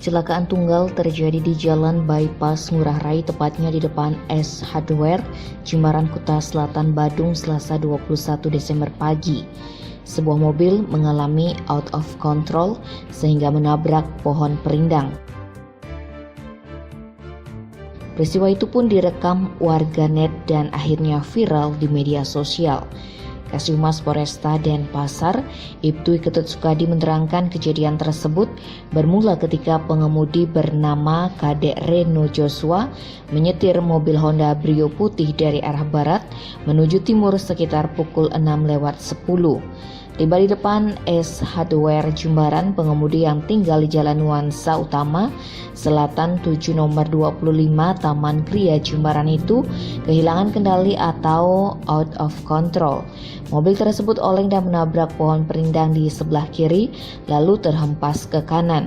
Kecelakaan tunggal terjadi di Jalan Bypass Ngurah Rai, tepatnya di depan S Hardware, Jimbaran Kuta Selatan, Badung, Selasa 21 Desember pagi. Sebuah mobil mengalami out of control sehingga menabrak pohon perindang. Peristiwa itu pun direkam warganet dan akhirnya viral di media sosial. Kasih Polresta Denpasar, Ibtu Ketut Sukadi menerangkan kejadian tersebut bermula ketika pengemudi bernama Kadek Reno Joshua menyetir mobil Honda Brio putih dari arah barat menuju timur sekitar pukul 6:10. Tiba di depan S Hardware Jimbaran, pengemudi yang tinggal di Jalan Nuansa Utama Selatan 7 nomor 25 Taman Kria Jimbaran itu kehilangan kendali atau out of control. Mobil tersebut oleng dan menabrak pohon perindang di sebelah kiri lalu terhempas ke kanan.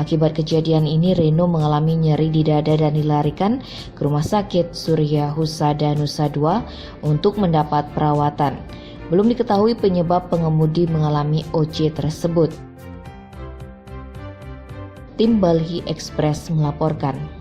Akibat kejadian ini, Reno mengalami nyeri di dada dan dilarikan ke Rumah Sakit Surya Husada Nusa Dua untuk mendapat perawatan. Belum diketahui penyebab pengemudi mengalami OC tersebut. Tim Balhi Express melaporkan.